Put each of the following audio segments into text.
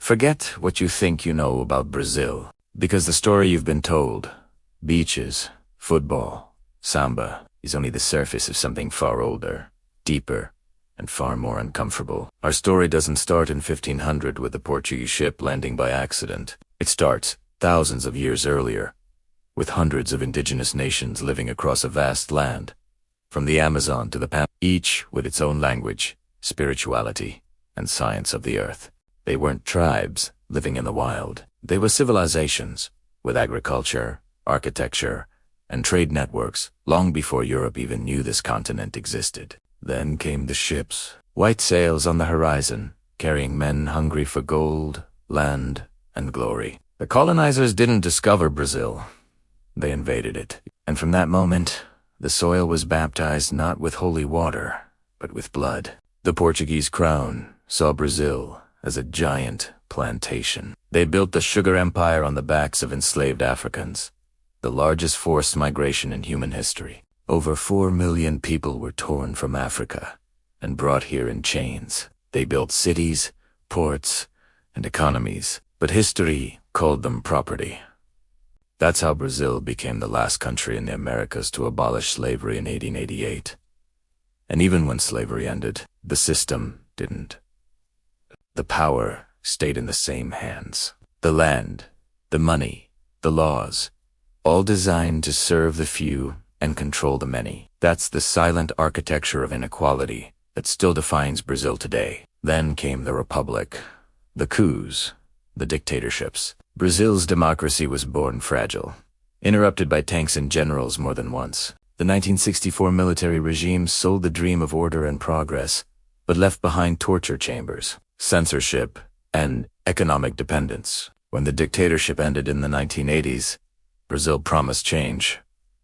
Forget what you think you know about Brazil, because the story you've been told, beaches, football, samba, is only the surface of something far older, deeper, and far more uncomfortable. Our story doesn't start in 1500 with a Portuguese ship landing by accident. It starts thousands of years earlier, with hundreds of indigenous nations living across a vast land, from the Amazon to the Pampas, each with its own language, spirituality, and science of the earth. They weren't tribes living in the wild. They were civilizations, with agriculture, architecture, and trade networks long before Europe even knew this continent existed. Then came the ships, white sails on the horizon, carrying men hungry for gold, land, and glory. The colonizers didn't discover Brazil. They invaded it. And from that moment, the soil was baptized not with holy water, but with blood. The Portuguese crown saw Brazil as a giant plantation. They built the sugar empire on the backs of enslaved Africans, the largest forced migration in human history. Over 4 million people were torn from Africa and brought here in chains. They built cities, ports, and economies, but history called them property. That's how Brazil became the last country in the Americas to abolish slavery in 1888. And even when slavery ended, the system didn't. The power stayed in the same hands. The land, the money, the laws, all designed to serve the few and control the many. That's the silent architecture of inequality that still defines Brazil today. Then came the republic, the coups, the dictatorships. Brazil's democracy was born fragile, interrupted by tanks and generals more than once. The 1964 military regime sold the dream of order and progress, but left behind torture chambers, censorship, and economic dependence. When the dictatorship ended in the 1980s, Brazil promised change,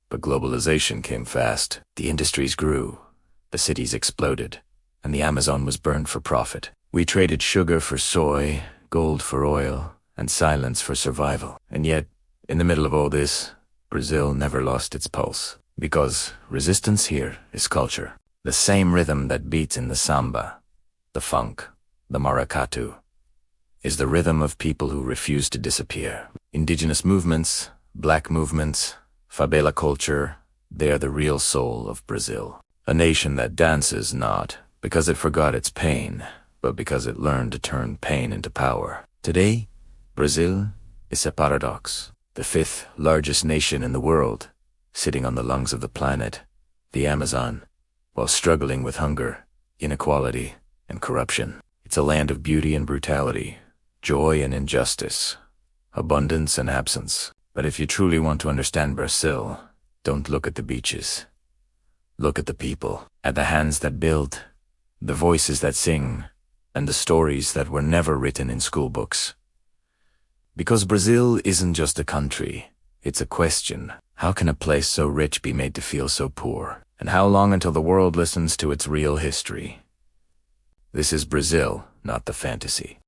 but globalization came fast. The industries grew, the cities exploded, and the Amazon was burned for profit. We traded sugar for soy, gold for oil, and silence for survival. And yet, in the middle of all this, Brazil never lost its pulse. Because resistance here is culture. The same rhythm that beats in the samba, the funk, the maracatu, is the rhythm of people who refuse to disappear. Indigenous movements, black movements, favela culture, they are the real soul of Brazil. A nation that dances not because it forgot its pain, but because it learned to turn pain into power. Today, Brazil is a paradox, the fifth largest nation in the world, sitting on the lungs of the planet, the Amazon, while struggling with hunger, inequality, and corruption. It's a land of beauty and brutality, joy and injustice, abundance and absence. But if you truly want to understand Brazil, don't look at the beaches. Look at the people, at the hands that build, the voices that sing, and the stories that were never written in school books. Because Brazil isn't just a country, it's a question. How can a place so rich be made to feel so poor? And how long until the world listens to its real history? This is Brazil, not the fantasy.